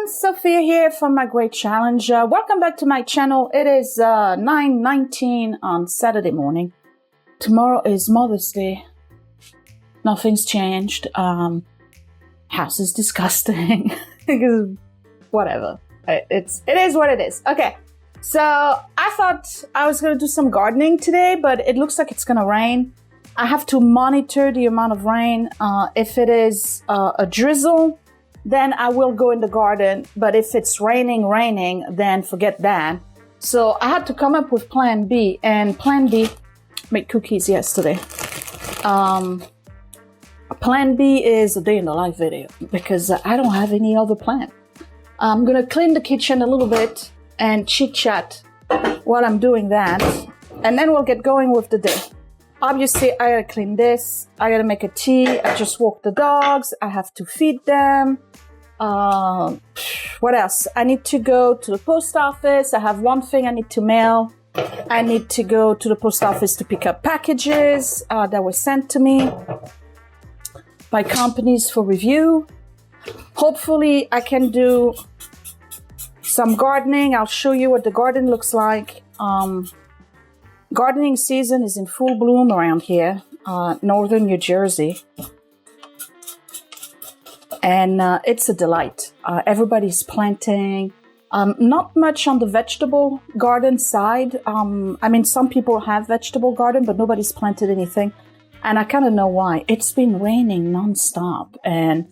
Sophia here from My Great Challenge. Welcome back to my channel. It is 9:19 on Saturday morning. Tomorrow is Mother's Day. Nothing's changed. House is disgusting. Whatever. It is what it is. Okay. So I thought I was going to do some gardening today, but it looks like it's going to rain. I have to monitor the amount of rain. If it is a drizzle, then I will go in the garden. But if it's raining, then forget that. So I had to come up with plan B, and plan B, made cookies yesterday. Plan B is a day in the life video because I don't have any other plan. I'm going to clean the kitchen a little bit and chit chat while I'm doing that. And then we'll get going with the day. Obviously, I gotta clean this. I gotta make a tea. I just walk the dogs. I have to feed them. What else? I need to go to the post office. I have one thing I need to mail. I need to go to the post office to pick up packages that were sent to me by companies for review. Hopefully, I can do some gardening. I'll show you what the garden looks like. Gardening season is in full bloom around here, northern New Jersey. And it's a delight. Everybody's planting. Not much on the vegetable garden side. I mean, some people have vegetable garden, but nobody's planted anything. And I kind of know why. It's been raining nonstop. And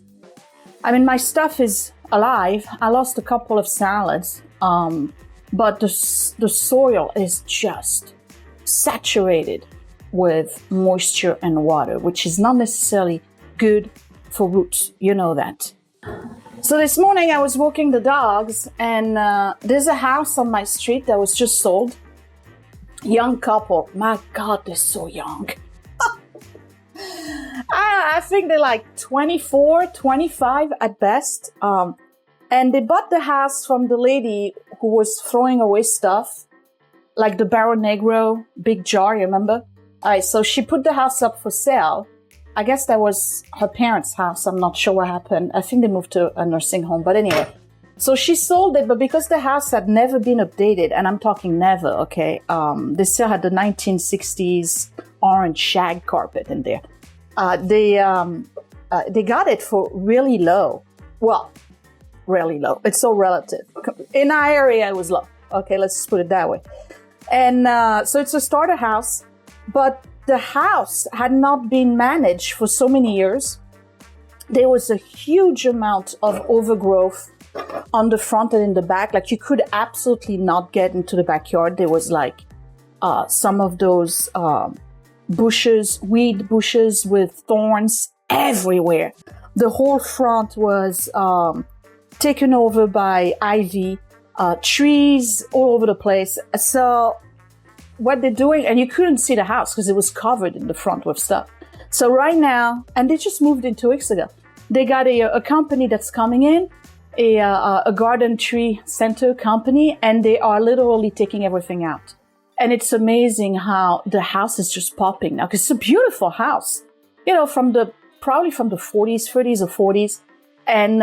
I mean, my stuff is alive. I lost a couple of salads. But the soil is just saturated with moisture and water, which is not necessarily good for roots. You know that. So this morning I was walking the dogs, and there's a house on my street that was just sold. Young couple. My God, they're so young. I think they're like 24, 25 at best. And they bought the house from the lady who was throwing away stuff, like the Barro Negro big jar, you remember? All right, so she put the house up for sale. I guess that was her parents' house. I'm not sure what happened. I think they moved to a nursing home. But anyway, so she sold it, but because the house had never been updated, and I'm talking never, okay? They still had the 1960s orange shag carpet in there. They got it for really low. Well, really low. It's so relative. In our area, it was low. Okay, let's just put it that way. And so it's a starter house, but the house had not been managed for so many years. There was a huge amount of overgrowth on the front and in the back. Like, you could absolutely not get into the backyard. There was like some of those bushes, weed bushes with thorns everywhere. The whole front was taken over by ivy. Trees all over the place. So what they're doing, and you couldn't see the house because it was covered in the front with stuff. So right now, and they just moved in 2 weeks ago, they got a company that's coming in, a garden tree center company, and they are literally taking everything out. And it's amazing how the house is just popping now, because it's a beautiful house, you know, probably from the 40s, 30s or 40s. And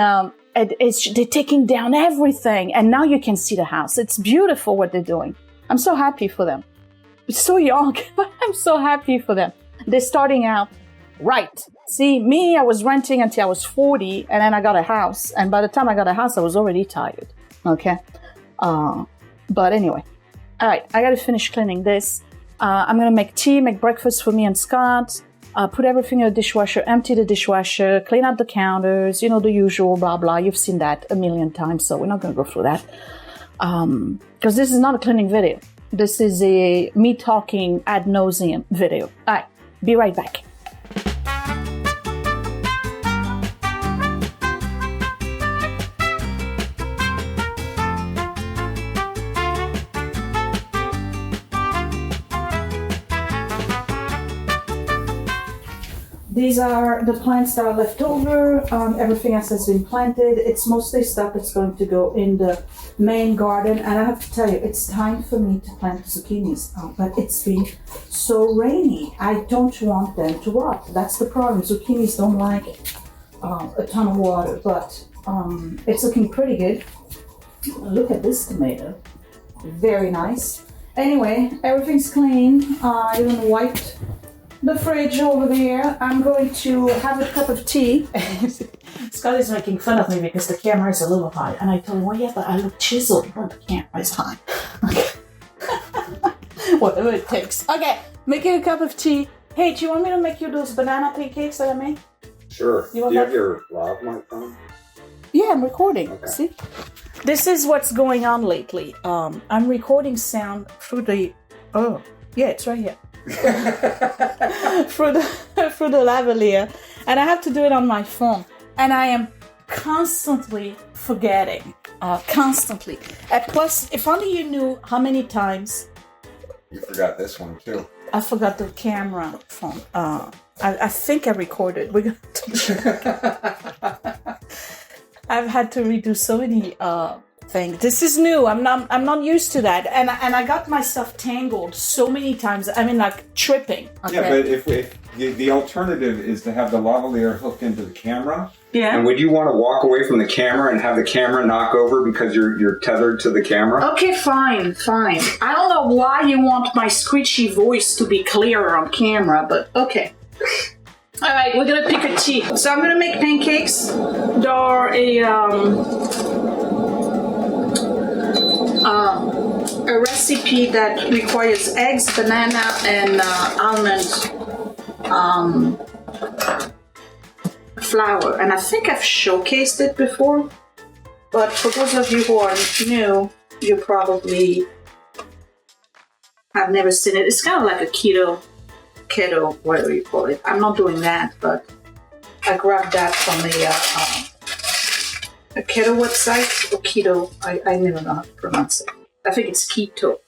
they're taking down everything, and now you can see the house. It's beautiful what they're doing. I'm so happy for them. It's so young, but I'm so happy for them. They're starting out right. See, me, I was renting until I was 40, and then I got a house. And by the time I got a house, I was already tired. Okay? But anyway. All right, I got to finish cleaning this. I'm going to make tea, make breakfast for me and Scott. Put everything in the dishwasher, empty the dishwasher, clean out the counters, you know, the usual blah, blah. You've seen that a million times, so we're not going to go through that. Because this is not a cleaning video. This is a me talking ad nauseum video. All right, be right back. These are the plants that are left over. Everything else has been planted. It's mostly stuff that's going to go in the main garden. And I have to tell you, it's time for me to plant zucchinis. But it's been so rainy. I don't want them to rot. That's the problem. Zucchinis don't like a ton of water. But It's looking pretty good. Look at this tomato. Very nice. Anyway, everything's clean. I even wiped the fridge over there. I'm going to have a cup of tea. Scott is making fun of me because the camera is a little high. And I told him, well, yeah, but I look chiseled when the camera is high. Whatever it takes. Okay, making a cup of tea. Hey, do you want me to make you those banana pancakes that I made? Sure. Do you have your lav mic on? Yeah, I'm recording. Okay. See? This is what's going on lately. I'm recording sound through the... Oh, yeah, it's right here. through the lavalier. And I have to do it on my phone. And I am constantly forgetting. Constantly. Plus, if only you knew how many times... You forgot this one, too. I forgot the camera phone. I think I recorded. We're gonna I've had to redo so many things. This is new. I'm not used to that, and I got myself tangled so many times. I mean, like tripping. Okay? Yeah, but if the alternative is to have the lavalier hooked into the camera. Yeah. And would you want to walk away from the camera and have the camera knock over because you're tethered to the camera? Okay, fine. I don't know why you want my screechy voice to be clearer on camera, but okay. All right, we're gonna pick a tea. So I'm gonna make pancakes. They're a recipe that requires eggs, banana, and almond flour. And I think I've showcased it before, but for those of you who are new, you probably have never seen it. It's kind of like a keto, whatever you call it. I'm not doing that, but I grabbed that from a keto website, or keto, I never know how to pronounce it. I think it's keto.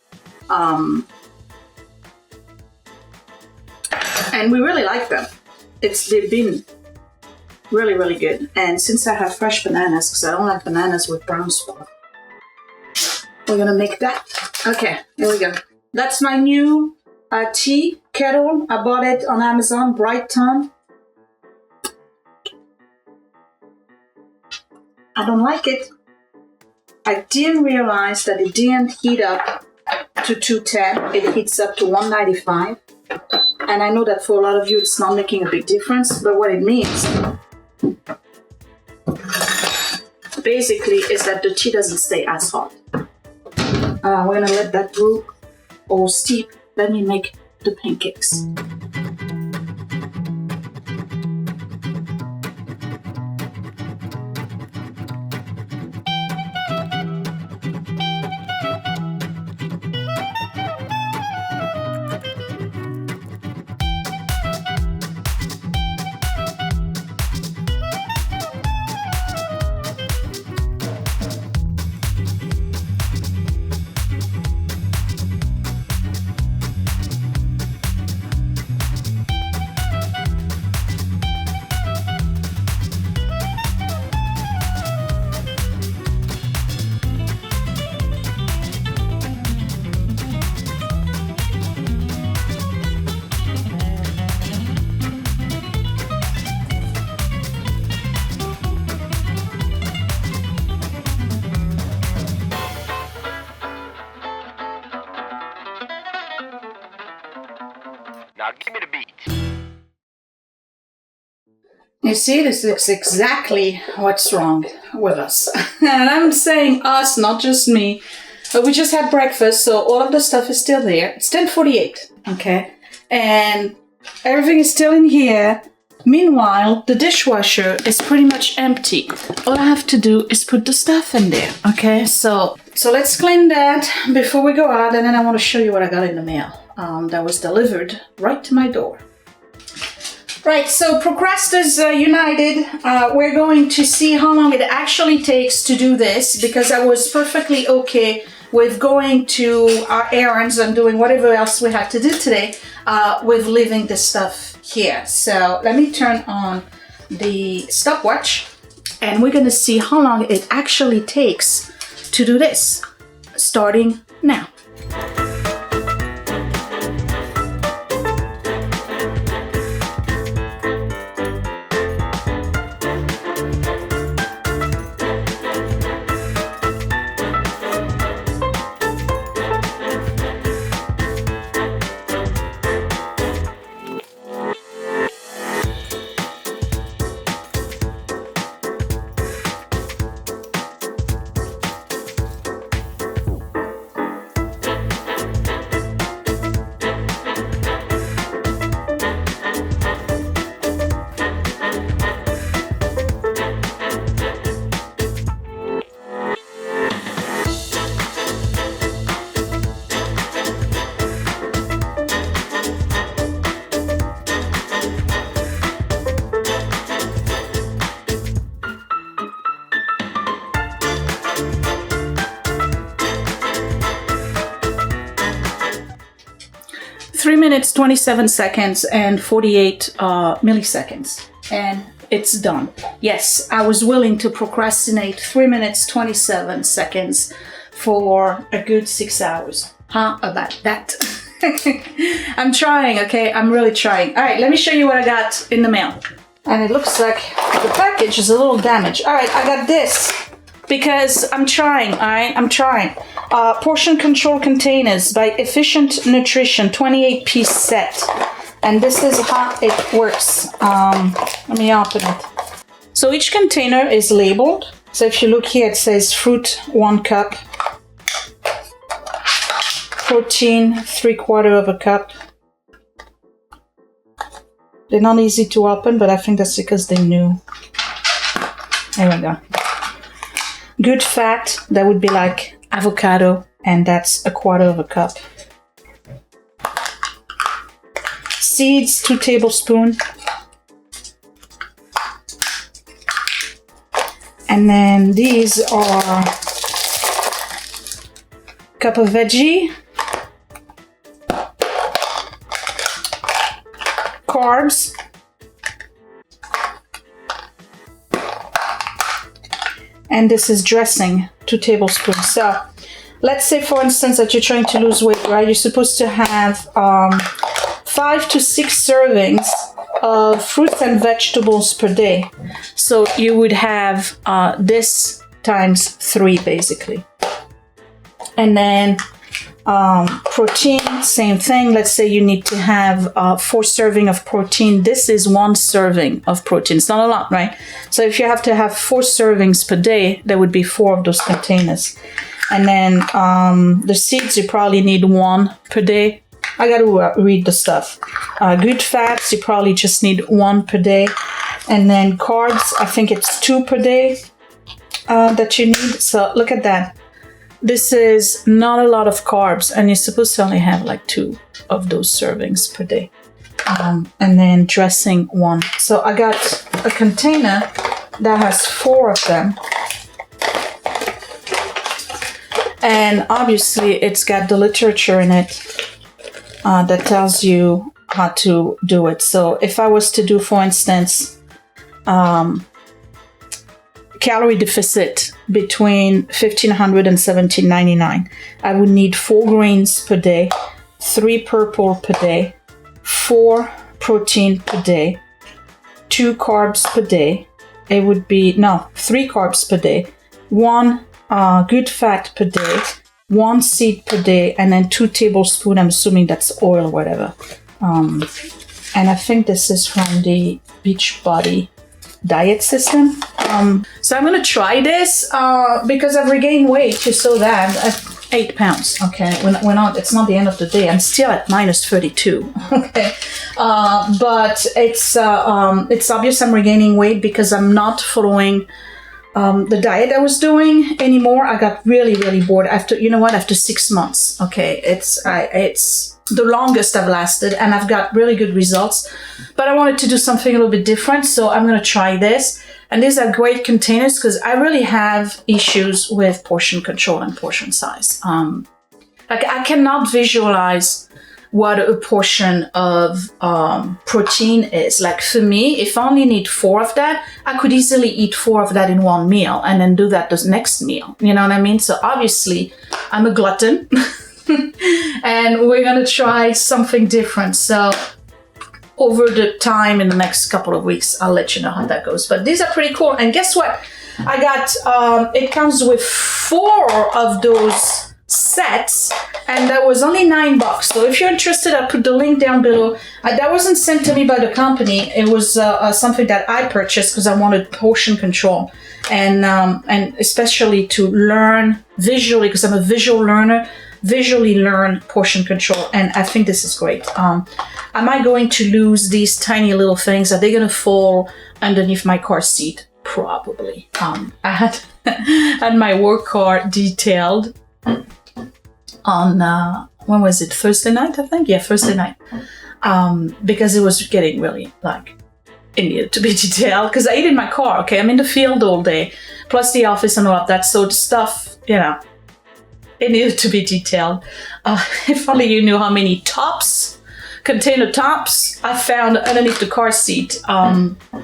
And we really like them. They've been really, really good. And since I have fresh bananas, because I don't like bananas with brown spot, we're gonna make that. Okay, here we go. That's my new tea kettle. I bought it on Amazon, Brighton. I don't like it. I didn't realize that it didn't heat up to 210. It heats up to 195. And I know that for a lot of you it's not making a big difference, but what it means basically is that the tea doesn't stay as hot. We're gonna let that brew or steep. Let me make the pancakes. Now give me the beat. You see, this is exactly what's wrong with us. And I'm saying us, not just me. But we just had breakfast, so all of the stuff is still there. It's 10:48, okay? And everything is still in here. Meanwhile, the dishwasher is pretty much empty. All I have to do is put the stuff in there, okay? So let's clean that before we go out, and then I want to show you what I got in the mail. That was delivered right to my door. Right, so Procrasters United, we're going to see how long it actually takes to do this, because I was perfectly okay with going to our errands and doing whatever else we had to do today with leaving the stuff here. So let me turn on the stopwatch and we're gonna see how long it actually takes to do this, starting now. 3 minutes, 27 seconds and 48 milliseconds. And it's done. Yes, I was willing to procrastinate 3 minutes, 27 seconds for a good 6 hours. How about that? I'm trying, okay? I'm really trying. All right, let me show you what I got in the mail. And it looks like the package is a little damaged. All right, I got this because I'm trying, all right? I'm trying. Portion control containers by Efficient Nutrition, 28-piece set. And this is how it works. Let me open it. So each container is labeled. So if you look here, it says fruit, 1 cup. Protein, 3/4 of a cup. They're not easy to open, but I think that's because they're new. There we go. Good fat, that would be like avocado, and that's 1/4 of a cup. Seeds, 2 tablespoons. And then these are cup of veggie, carbs, and this is dressing, 2 tablespoons. So let's say, for instance, that you're trying to lose weight, right? You're supposed to have 5 to 6 servings of fruits and vegetables per day. So you would have this times 3, basically. And then protein, same thing. Let's say you need to have 4 servings of protein. This is 1 serving of protein. It's not a lot, right? So if you have to have 4 servings per day, there would be 4 of those containers. And then the seeds, you probably need 1 per day. I got to read the stuff. Good fats, you probably just need 1 per day. And then carbs, I think it's 2 per day that you need. So look at that. This is not a lot of carbs, and you're supposed to only have like 2 of those servings per day. And then dressing 1. So I got a container that has 4 of them. And obviously it's got the literature in it that tells you how to do it. So if I was to do, for instance, calorie deficit between 1,500 and 1,799, I would need 4 greens per day, 3 purple per day, 4 protein per day, 2 carbs per day. It would be, 3 carbs per day, 1 good fat per day, 1 seed per day, and then 2 tablespoons. I'm assuming that's oil or whatever. And I think this is from the Beachbody diet system. So I'm gonna try this because I've regained weight. You saw that at 8 pounds. Okay, we're not. It's not the end of the day. I'm still at minus 32. Okay, but it's obvious I'm regaining weight because I'm not following the diet I was doing anymore. I got really bored after 6 months. Okay, it's the longest I've lasted, and I've got really good results. But I wanted to do something a little bit different, so I'm gonna try this. And these are great containers because I really have issues with portion control and portion size. Like I cannot visualize what a portion of protein is. Like for me, if I only need 4 of that, I could easily eat 4 of that in 1 meal and then do that the next meal. You know what I mean? So obviously I'm a glutton and we're gonna try something different. So over the time in the next couple of weeks, I'll let you know how that goes. But these are pretty cool. And guess what? I got, it comes with 4 of those sets, and that was only $9. So if you're interested, I'll put the link down below. That wasn't sent to me by the company. It was something that I purchased because I wanted portion control, and especially to learn visually, because I'm a visual learner, visually learn portion control. And I think this is great. Am I going to lose these tiny little things? Are they going to fall underneath my car seat? Probably. I had my work car detailed on when was it, Thursday night, I think? Yeah, Thursday night, because it was getting really like it needed to be detailed because I eat in my car. Okay, I'm in the field all day, plus the office and all of that, so the stuff, it needed to be detailed. If only you knew how many tops container tops I found underneath the car seat.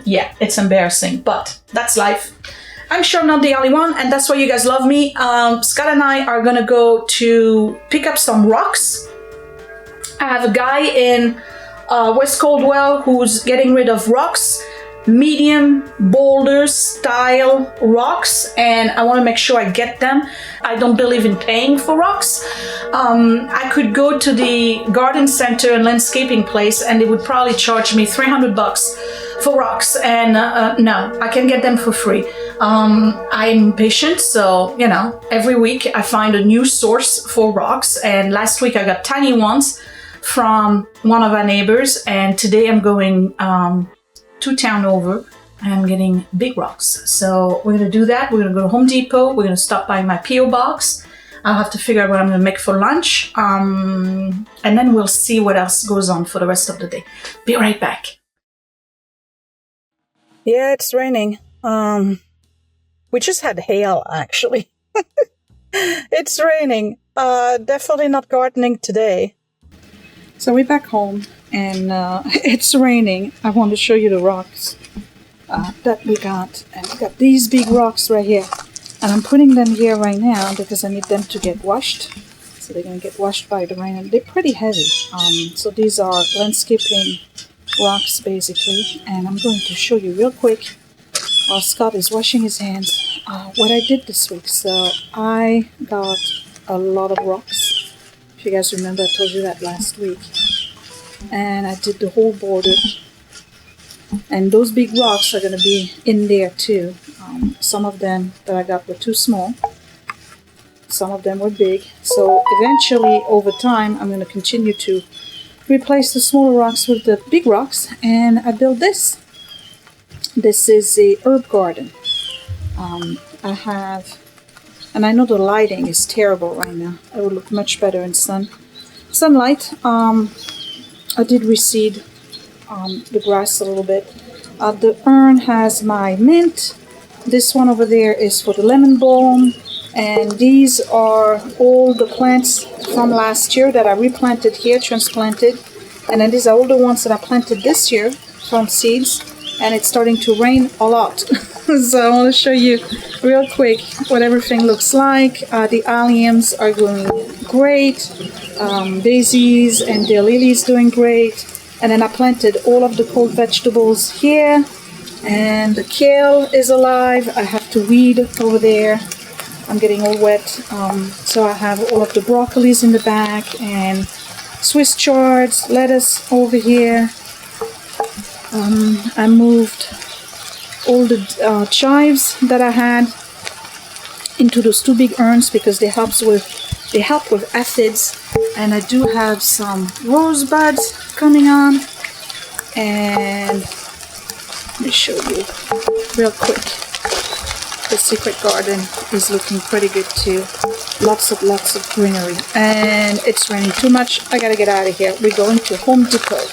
Yeah, it's embarrassing, but that's life. I'm sure I'm not the only one, and that's why you guys love me. Scott and I are gonna go to pick up some rocks. I have a guy in West Coldwell who's getting rid of rocks, medium boulder style rocks, and I want to make sure I get them. I don't believe in paying for rocks. I could go to the garden center and landscaping place and they would probably charge me $300 for rocks, and no, I can get them for free. I'm patient, so you know, every week I find a new source for rocks, and last week I got tiny ones from one of our neighbors, and today I'm going to town over and I'm getting big rocks. So we're gonna do that. We're gonna go to Home Depot. We're gonna stop by my P.O. box. I'll have to figure out what I'm gonna make for lunch, and then we'll see what else goes on for the rest of the day. Be right back. Yeah, it's raining. We just had hail, actually. It's raining. Definitely not gardening today. So we're back home, and it's raining. I want to show you the rocks that we got. And we got these big rocks right here. And I'm putting them here right now because I need them to get washed. So they're going to get washed by the rain. And they're pretty heavy. So these are landscaping rocks, basically. And I'm going to show you real quick while Scott is washing his hands what I did this week. So I got a lot of rocks. If you guys remember, I told you that last week. And I did the whole border. And those big rocks are going to be in there too. Some of them that I got were too small. Some of them were big. So eventually, over time, I'm going to continue to replace the smaller rocks with the big rocks. And I built this. This is a herb garden. I have... And I know the lighting is terrible right now. It would look much better in sunlight. I did reseed the grass a little bit. The urn has my mint. This one over there is for the lemon balm. And these are all the plants from last year that I replanted here, transplanted. And then these are all the ones that I planted this year from seeds. And it's starting to rain a lot. So I want to show you real quick what everything looks like. The alliums are going great. Daisies and daylilies doing great. And then I planted all of the cold vegetables here. And the kale is alive. I have to weed over there. I'm getting all wet. So I have all of the broccolis in the back. And Swiss chards, lettuce over here. I moved all the chives that I had into those two big urns because they help with aphids, and I do have some rosebuds coming on. And let me show you real quick. The secret garden is looking pretty good too. Lots of greenery, and it's raining too much. I gotta get out of here. We're going to Home Depot.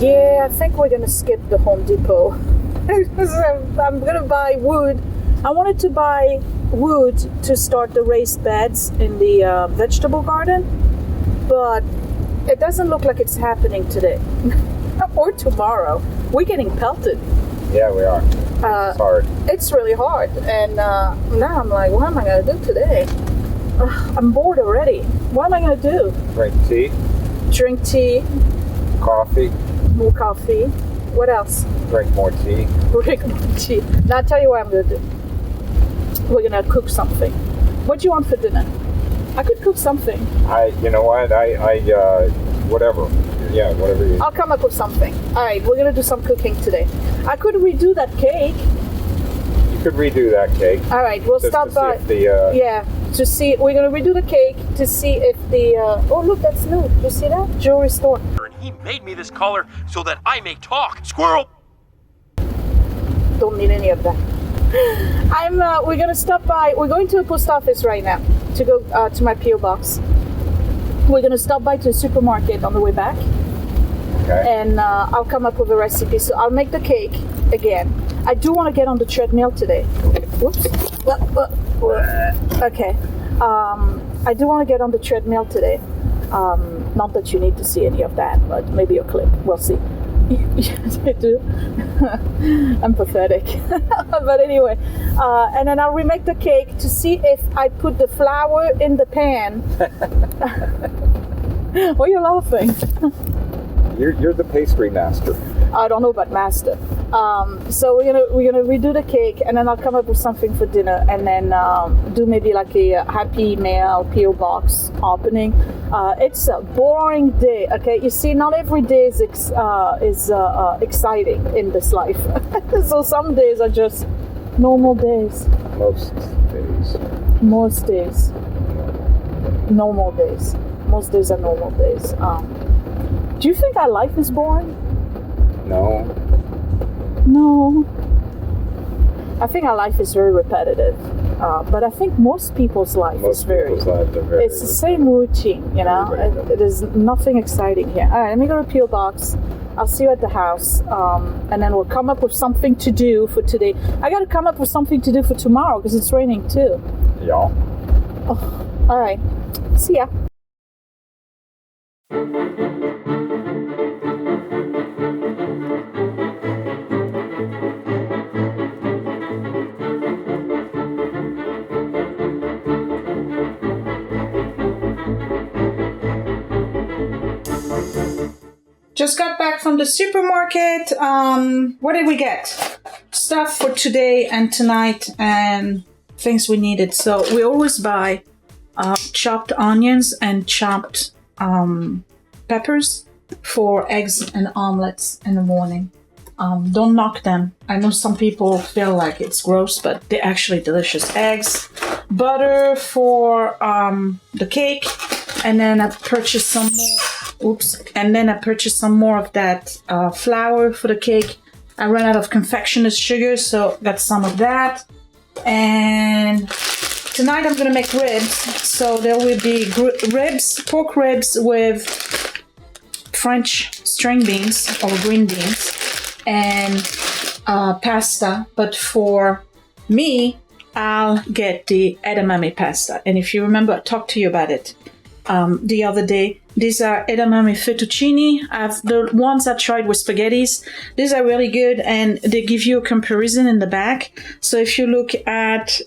Yeah, I think we're gonna skip the Home Depot. I'm gonna buy wood. I wanted to buy wood to start the raised beds in the vegetable garden, but it doesn't look like it's happening today or tomorrow. We're getting pelted. Yeah, we are. It's hard. It's really hard, and now I'm like, what am I gonna do today? I'm bored already. What am I gonna do? Drink tea. Drink tea. Coffee. More coffee. What else? Drink more tea. Drink more tea. Now I'll tell you what I'm gonna do. We're gonna cook something. What do you want for dinner? I could cook something. You know what? Whatever. Yeah, whatever you... I'll come up with something. Alright, we're gonna do some cooking today. I could redo that cake. You could redo that cake. Alright, we'll stop by. Yeah, to see, we're gonna redo the cake to see if the, oh look, that's new. You see that? Jewelry store. He made me this collar so that I may talk. Squirrel! Don't need any of that. We're gonna stop by. We're going to the post office right now to go to my P.O. box. We're gonna stop by to the supermarket on the way back. Okay. And I'll come up with a recipe. So I'll make the cake again. I do want to get on the treadmill today. Whoops. Okay. I do want to get on the treadmill today. Not that you need to see any of that, but maybe a clip. We'll see. You do. I'm pathetic. But anyway, and then I'll remake the cake to see if I put the flour in the pan. Why are you laughing? You're the pastry master. I don't know about master. So we're gonna redo the cake, and then I'll come up with something for dinner, and then do maybe like a Happy Mail PO box opening. It's a boring day. Okay, you see, not every day is exciting in this life. So some days are just normal days. Most days. Most days. Normal days. Most days are normal days. Do you think our life is boring? No. No. I think our life is very repetitive. But I think most people's life is very... People's lives are very it's the same routine, you know? It is nothing exciting here. All right, let me go to PO Box. I'll see you at the house. And then we'll come up with something to do for today. I got to come up with something to do for tomorrow because it's raining too. Yeah. Oh, all right. See ya. Just got back from the supermarket. What did we get? Stuff for today and tonight and things we needed. So we always buy chopped onions and chopped peppers for eggs and omelets in the morning. Don't knock them. I know some people feel like it's gross, but they're actually delicious. Eggs, butter for the cake, and then I purchased some more. And then I purchased some more of that flour for the cake. I ran out of confectioner's sugar, so got some of that. And tonight I'm gonna make ribs. So there will be ribs, pork ribs with French string beans or green beans and pasta. But for me, I'll get the edamame pasta. And if you remember, I talked to you about it the other day. These are edamame fettuccine. The ones I tried with spaghettis. These are really good, and they give you a comparison in the back. So if you look at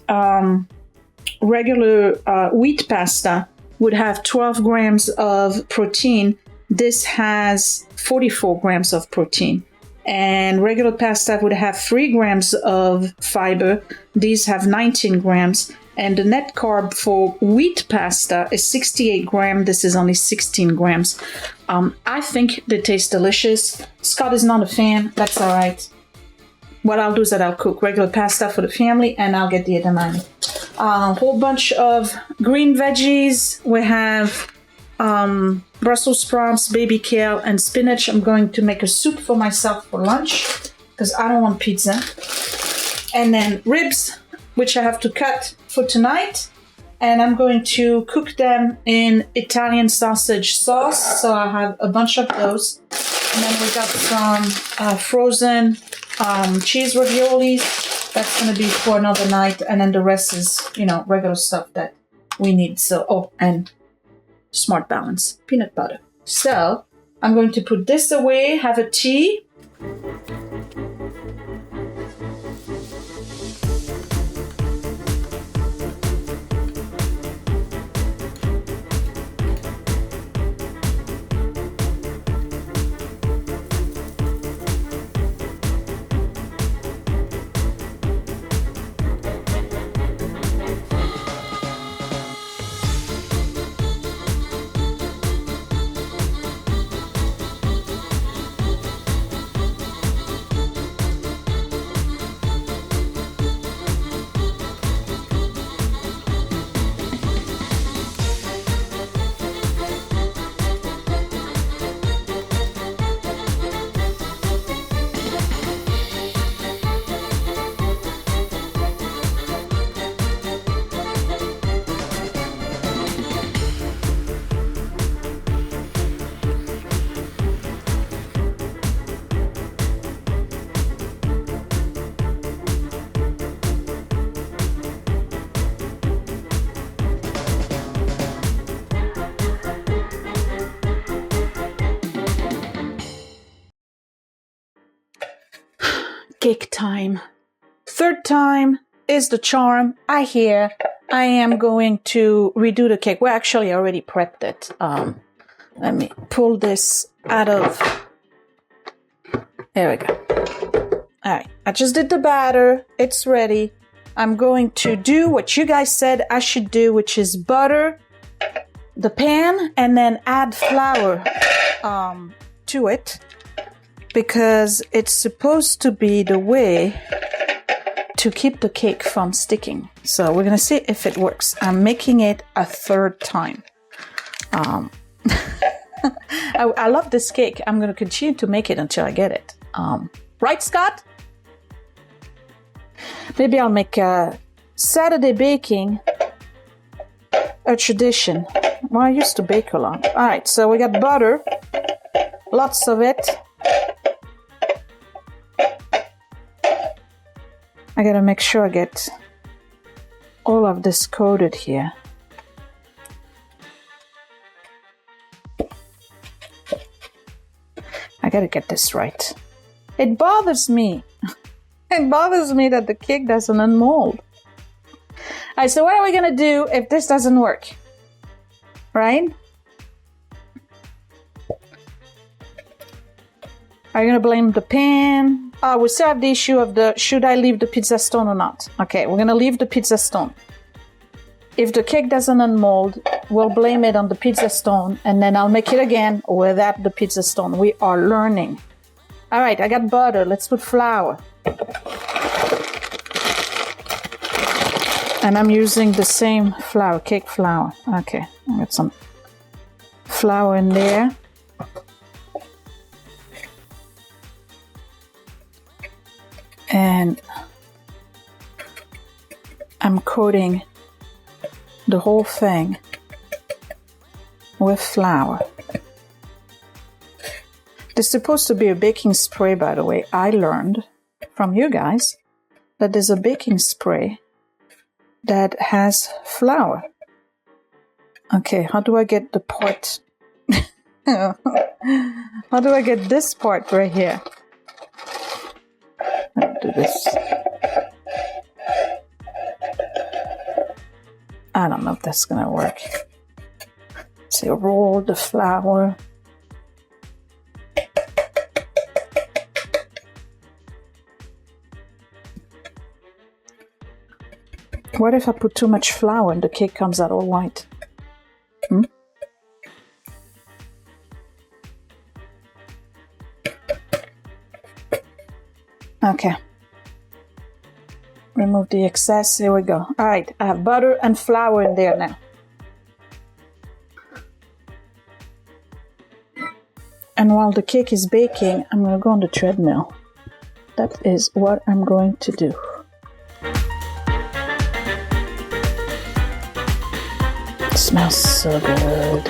regular wheat pasta, would have 12 grams of protein. This has 44 grams of protein. And regular pasta would have 3 grams of fiber. These have 19 grams. And the net carb for wheat pasta is 68 grams. This is only 16 grams. I think they taste delicious. Scott is not a fan. That's all right. What I'll do is that I'll cook regular pasta for the family, and I'll get the edamame. A whole bunch of green veggies. We have Brussels sprouts, baby kale, and spinach. I'm going to make a soup for myself for lunch because I don't want pizza. And then ribs, which I have to cut for tonight, and I'm going to cook them in Italian sausage sauce. So I have a bunch of those, and then we got some frozen cheese raviolis. That's going to be for another night, and then the rest is, regular stuff that we need. So, and Smart Balance peanut butter. So I'm going to put this away, have a tea. cake time. Third time is the charm. I am going to redo the cake. Well, actually, I already prepped it. Let me pull this out of... There we go. All right, I just did the batter. It's ready. I'm going to do what you guys said I should do, which is butter the pan and then add flour to it, because it's supposed to be the way to keep the cake from sticking. So we're gonna see if it works. I'm making it a third time. I love this cake. I'm gonna continue to make it until I get it. Right, Scott? Maybe I'll make Saturday baking a tradition. Well, I used to bake a lot. All right, so we got butter, lots of it. I gotta make sure I get all of this coated here. I gotta get this right. It bothers me. It bothers me that the cake doesn't unmold. All right, so what are we gonna do if this doesn't work? Right? Are you gonna blame the pan? Oh, we still have the issue of should I leave the pizza stone or not? Okay, we're gonna leave the pizza stone. If the cake doesn't unmold, we'll blame it on the pizza stone, and then I'll make it again without the pizza stone. We are learning. All right, I got butter. Let's put flour. And I'm using the same flour, cake flour. Okay, I got some flour in there. And I'm coating the whole thing with flour. There's supposed to be a baking spray, by the way. I learned from you guys that there's a baking spray that has flour. Okay, how do I get the part? How do I get this part right here? Let me do this. I don't know if that's gonna work. So roll the flour. What if I put too much flour and the cake comes out all white? Okay. Remove the excess. Here we go. All right, I have butter and flour in there now. And while the cake is baking, I'm going to go on the treadmill. That is what I'm going to do. It smells so good.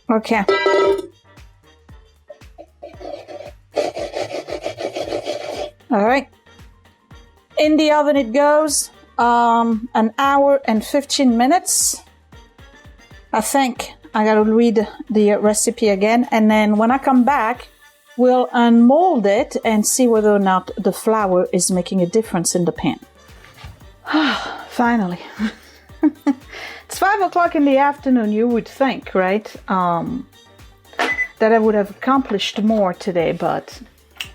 Okay. All right. In the oven it goes. An hour and 15 minutes. I think I gotta read the recipe again, and then when I come back, we'll unmold it and see whether or not the flour is making a difference in the pan. Finally. It's 5 o'clock in the afternoon. You would think, right, that I would have accomplished more today, but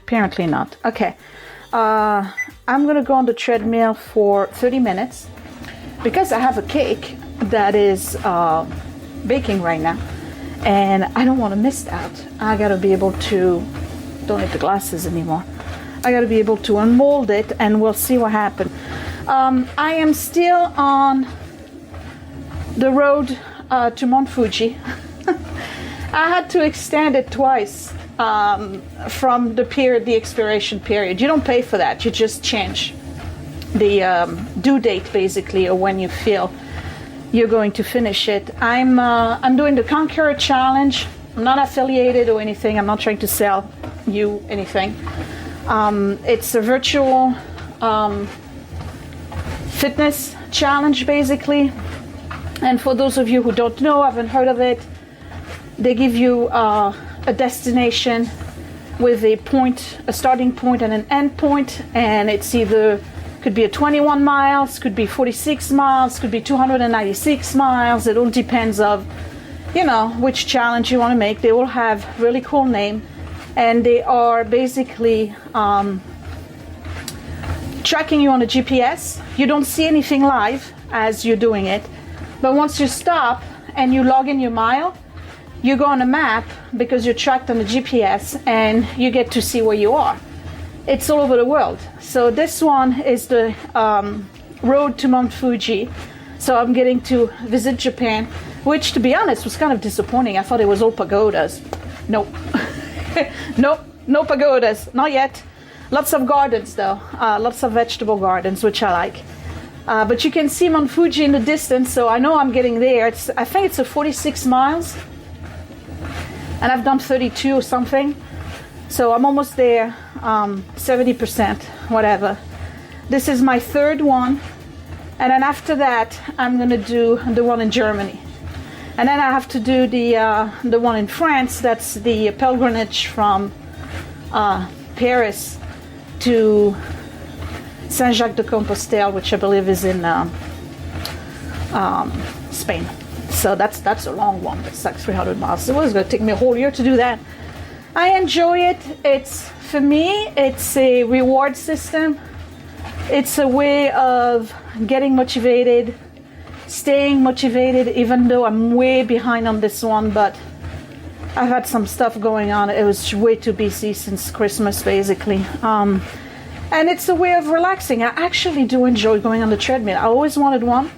apparently not. Okay, I'm gonna go on the treadmill for 30 minutes because I have a cake that is baking right now, and I don't want to miss out. I gotta be able to, don't need the glasses anymore. I gotta be able to unmold it, and we'll see what happens. I am still on the road to Mount Fuji. I had to extend it twice from the expiration period. You don't pay for that. You just change the due date, basically, or when you feel you're going to finish it. I'm doing the Conqueror Challenge. I'm not affiliated or anything. I'm not trying to sell you anything. It's a virtual fitness challenge, basically. And for those of you who don't know, haven't heard of it, they give you a destination with a point, a starting point and an end point, and it's either could be a 21 miles, could be 46 miles, could be 296 miles. It all depends of, you know, which challenge you want to make. They all have really cool name, and they are basically tracking you on a GPS. You don't see anything live as you're doing it, but once you stop and you log in your mile, you go on a map because you're tracked on the GPS, and you get to see where you are. It's all over the world. So this one is the road to Mount Fuji. So I'm getting to visit Japan, which, to be honest, was kind of disappointing. I thought it was all pagodas. Nope. Nope, no pagodas, not yet. Lots of gardens though, lots of vegetable gardens, which I like. But you can see Mount Fuji in the distance, so I know I'm getting there. I think it's a 46 miles, and I've done 32 or something. So I'm almost there, 70%, whatever. This is my third one. And then after that, I'm gonna do the one in Germany. And then I have to do the one in France. That's the pilgrimage from Paris to Saint-Jacques-de-Compostelle, which I believe is in Spain. So that's a long one. It's like 300 miles. It was gonna take me a whole year to do that. I enjoy it. For me, it's a reward system. It's a way of getting motivated, staying motivated, even though I'm way behind on this one, but I've had some stuff going on. It was way too busy since Christmas, basically. And it's a way of relaxing. I actually do enjoy going on the treadmill. I always wanted one.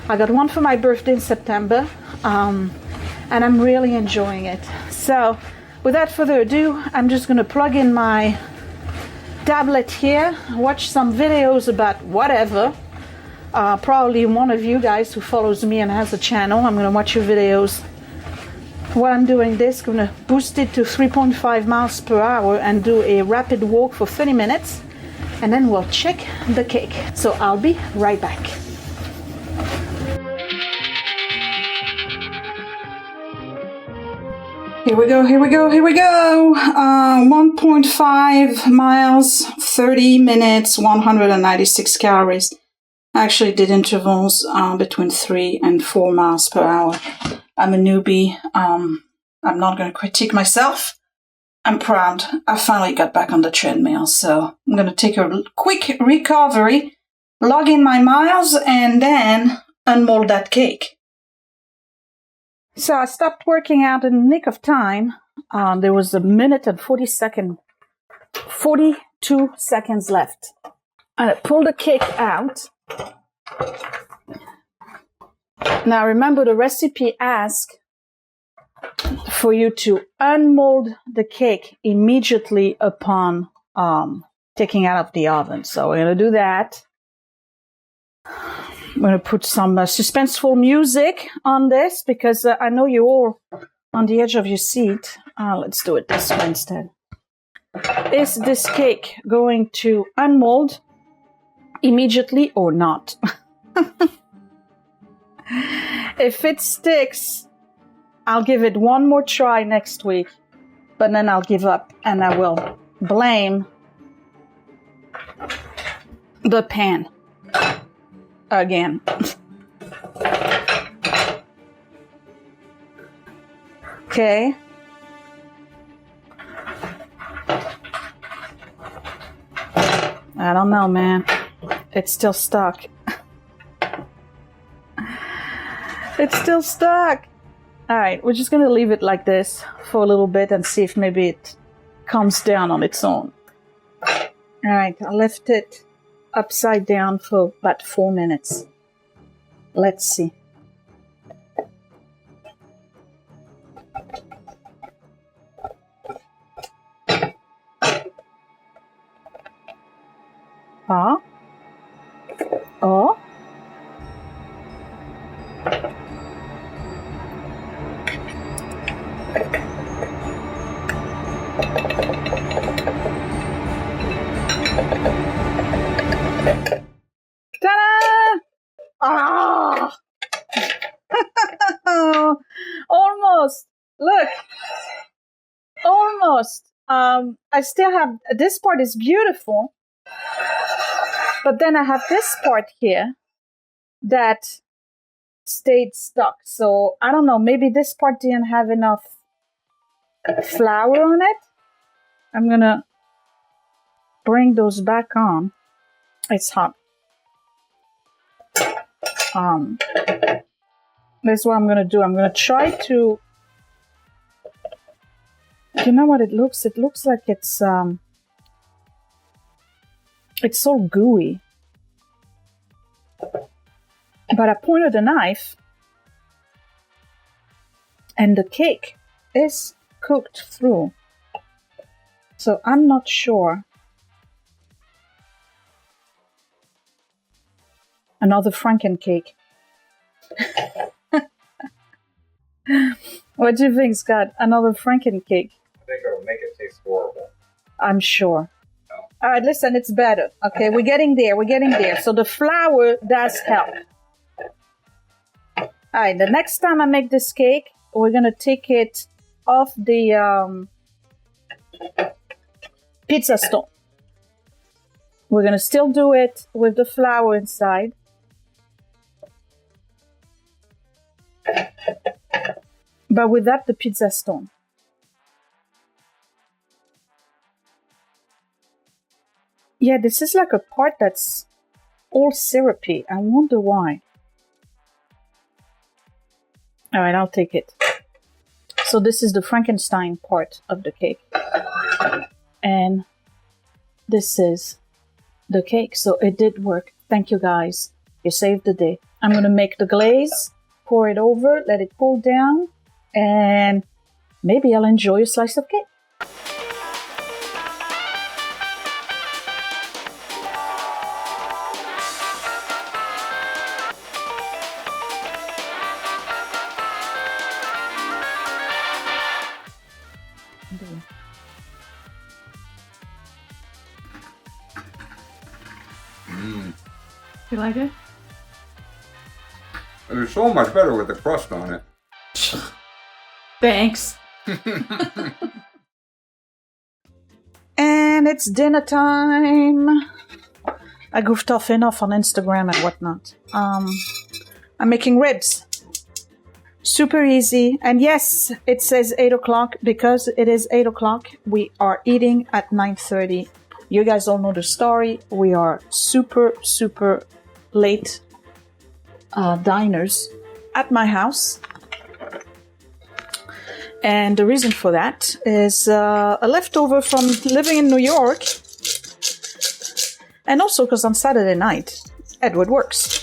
I got one for my birthday in September, and I'm really enjoying it. So, without further ado, I'm just going to plug in my tablet here, watch some videos about whatever. Probably one of you guys who follows me and has a channel, I'm going to watch your videos. While I'm doing this, I'm going to boost it to 3.5 miles per hour and do a rapid walk for 30 minutes. And then we'll check the cake. So I'll be right back. Here we go, here we go, here we go. 1.5 miles, 30 minutes, 196 calories. I actually did intervals between 3 and 4 miles per hour. I'm a newbie. I'm not going to critique myself. I'm proud. I finally got back on the treadmill, so I'm going to take a quick recovery, log in my miles, and then unmold that cake. So I stopped working out in the nick of time. There was a minute and 42 seconds left. And I pulled the cake out. Now remember, the recipe asks for you to unmold the cake immediately upon taking it out of the oven. So we're going to do that. I'm going to put some suspenseful music on this because I know you're all on the edge of your seat. Let's do it this way instead. Is this cake going to unmold immediately or not? If it sticks, I'll give it one more try next week, but then I'll give up and I will blame the pan again. Okay. I don't know, man. It's still stuck. It's still stuck. All right, we're just going to leave it like this for a little bit and see if maybe it comes down on its own. All right, I left it upside down for about 4 minutes. Let's see. Oh. Oh. Ta-da! I still have, this part is beautiful, but then I have this part here that stayed stuck. So I don't know, maybe this part didn't have enough flour on it. I'm gonna bring those back on. It's hot. That's what I'm gonna do. I'm gonna try to, you know what it looks? It looks like it's so gooey. But I pointed the knife and the cake is cooked through. So I'm not sure. Another Franken cake. What do you think, Scott? Another Franken cake? I think it'll make it taste horrible. I'm sure. No. All right, listen, it's better. Okay, we're getting there. We're getting there. So the flour does help. All right, the next time I make this cake, we're going to take it off the pizza stone. We're going to still do it with the flour inside. But without the pizza stone. Yeah, this is like a part that's all syrupy. I wonder why. All right, I'll take it. So this is the Frankenstein part of the cake. And this is the cake. So it did work. Thank you, guys. You saved the day. I'm going to make the glaze, pour it over, let it cool down, and maybe I'll enjoy a slice of cake. You like it? It's so much better with the crust on it. Thanks. And it's dinner time. I goofed off enough on Instagram and whatnot. I'm making ribs. Super easy. And yes, it says 8 o'clock because it is 8 o'clock. We are eating at 9:30. You guys all know the story. We are super, super late diners at my house. And the reason for that is a leftover from living in New York. And also because on Saturday night, Edward works.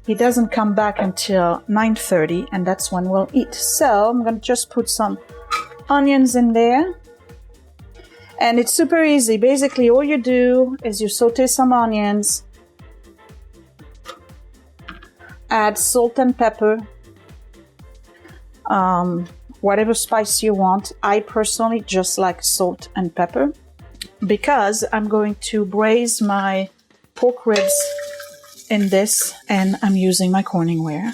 He doesn't come back until 9:30, and that's when we'll eat. So I'm going to just put some onions in there. And it's super easy. Basically, all you do is you saute some onions, add salt and pepper, whatever spice you want. I personally just like salt and pepper because I'm going to braise my pork ribs in this, and I'm using my Corningware.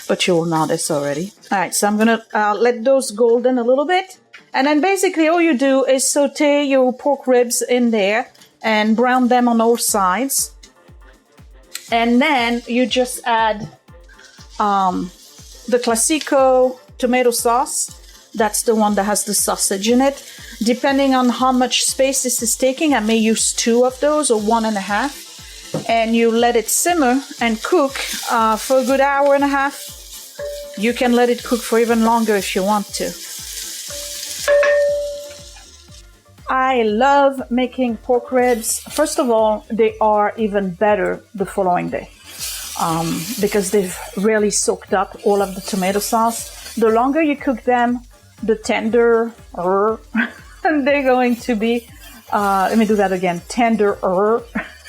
But you will know this already. All right, so I'm gonna let those golden a little bit. And then basically all you do is saute your pork ribs in there and brown them on all sides. And then you just add the Classico tomato sauce. That's the one that has the sausage in it. Depending on how much space this is taking, I may use 2 of those or 1.5. And you let it simmer and cook for a good hour and a half. You can let it cook for even longer if you want to. I love making pork ribs. First of all, they are even better the following day because they've really soaked up all of the tomato sauce. The longer you cook them, the tenderer they're going to be. Let me do that again. Tenderer.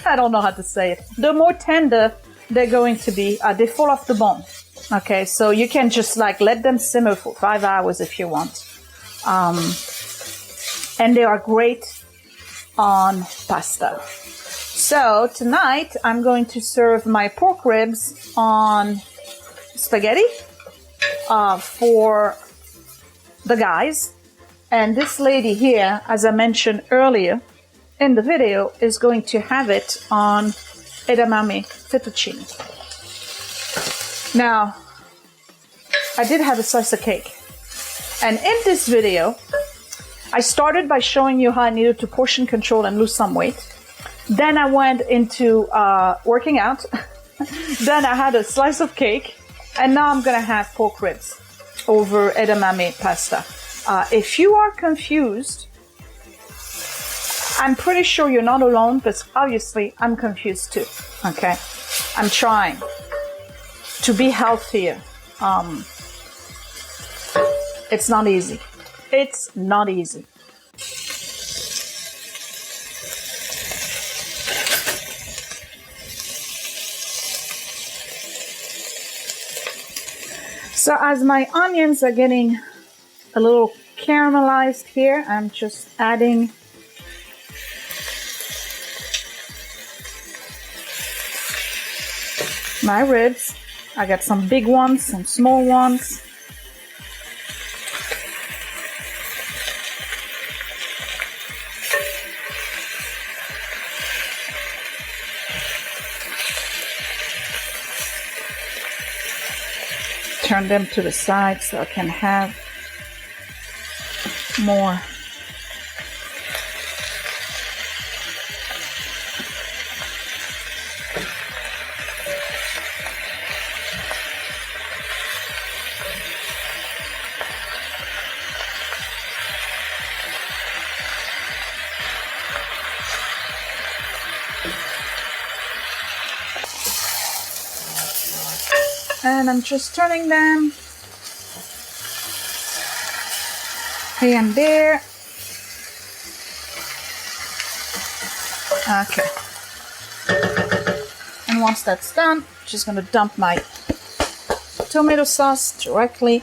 I don't know how to say it. The more tender they're going to be, they fall off the bone. Okay, so you can just like let them simmer for 5 hours if you want. And they are great on pasta. So tonight I'm going to serve my pork ribs on spaghetti for the guys. And this lady here, as I mentioned earlier in the video, is going to have it on edamame fettuccine. Now, I did have a slice of cake. And in this video, I started by showing you how I needed to portion control and lose some weight. Then I went into working out. Then I had a slice of cake. And now I'm going to have pork ribs over edamame pasta. If you are confused, I'm pretty sure you're not alone, but obviously I'm confused too. Okay? I'm trying to be healthier. It's not easy. It's not easy. So as my onions are getting a little caramelized here, I'm just adding my ribs. I got some big ones, some small ones. Turn them to the side so I can have more. And I'm just turning them here and there. Okay. And once that's done, I'm just going to dump my tomato sauce directly.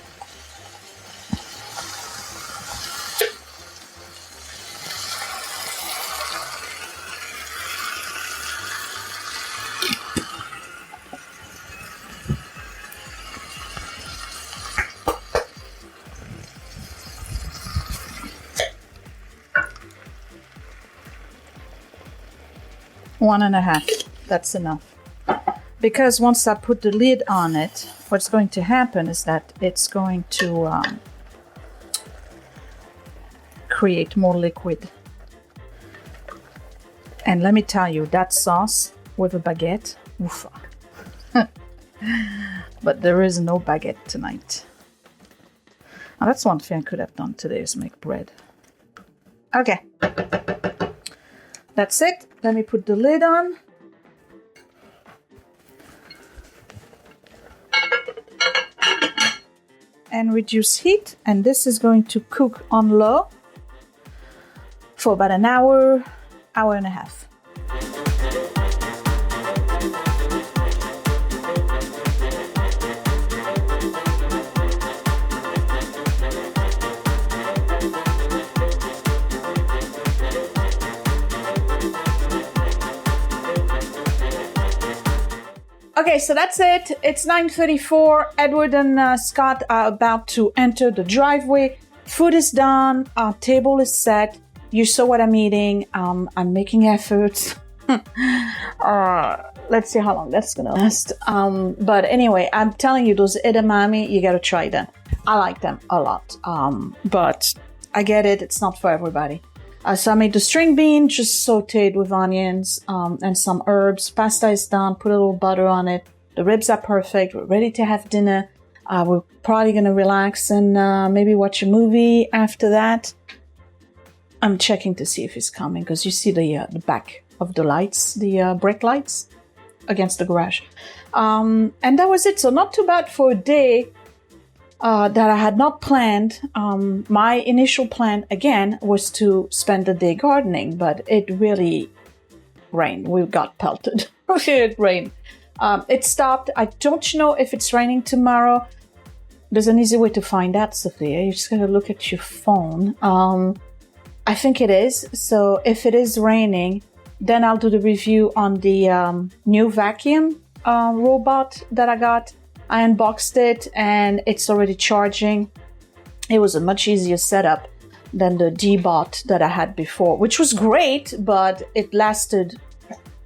One and a half, that's enough. Because once I put the lid on it, what's going to happen is that it's going to create more liquid. And let me tell you, that sauce with a baguette, oof. But there is no baguette tonight. Now, that's one thing I could have done today, is make bread. Okay. That's it. Let me put the lid on. And reduce heat. And this is going to cook on low for about an hour, hour and a half. Okay, so that's it. It's 9:34. Edward and Scott are about to enter the driveway. Food is done. Our table is set. You saw what I'm eating. I'm making efforts. Let's see how long that's gonna last. But anyway, I'm telling you, those edamame, you gotta try them. I like them a lot. But I get it. It's not for everybody. So I made the string bean, just sauteed with onions and some herbs. Pasta is done. Put a little butter on it. The ribs are perfect. We're ready to have dinner. We're probably going to relax and maybe watch a movie after that. I'm checking to see if he's coming because you see the back of the lights, the brake lights against the garage. And that was it. So not too bad for a day. That I had not planned. My initial plan, again, was to spend the day gardening, but it really rained. We got pelted. It rained. It stopped. I don't know if it's raining tomorrow. There's an easy way to find out, Sophia. You're just going to look at your phone. I think it is. So if it is raining, then I'll do the review on the new vacuum robot that I got. I unboxed it and it's already charging. It was a much easier setup than the D-Bot that I had before, which was great, but it lasted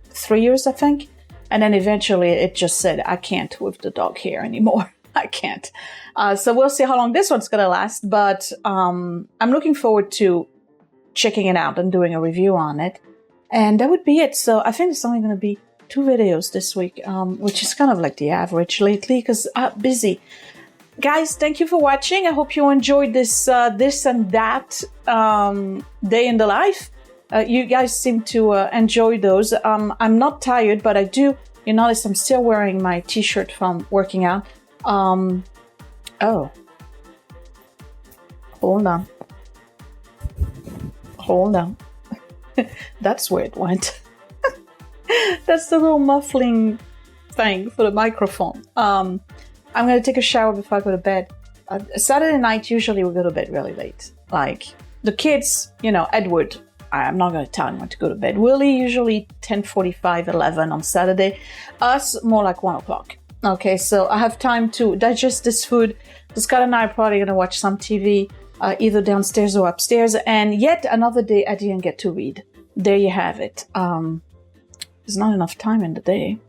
3 years, I think. And then eventually it just said, I can't with the dog hair anymore. I can't. So we'll see how long this one's going to last. But I'm looking forward to checking it out and doing a review on it. And that would be it. So I think it's only going to be 2 videos this week, which is kind of like the average lately because I'm busy. Guys, thank you for watching. I hope you enjoyed this this and that day in the life. You guys seem to enjoy those. I'm not tired, but I do. You notice I'm still wearing my t-shirt from working out. Oh. Hold on. Hold on. That's where it went. That's the little muffling thing for the microphone. I'm going to take a shower before I go to bed. Saturday night, usually we go to bed really late. Like, the kids, you know, Edward, I'm not going to tell him when to go to bed. Willie, usually 10:45, 11 on Saturday. Us, more like 1 o'clock. Okay, so I have time to digest this food. Scott and I are probably going to watch some TV, either downstairs or upstairs. And yet another day I didn't get to read. There you have it. There's not enough time in the day.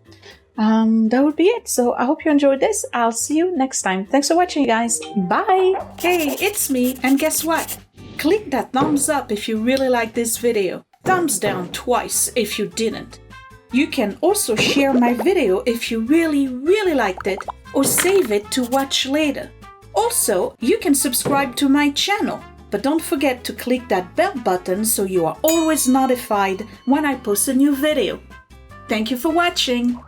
That would be it. So I hope you enjoyed this. I'll see you next time. Thanks for watching, guys. Bye. Hey, it's me. And guess what? Click that thumbs up if you really like this video. Thumbs down twice if you didn't. You can also share my video if you really liked it, or save it to watch later. Also, you can subscribe to my channel, but don't forget to click that bell button so you are always notified when I post a new video. Thank you for watching.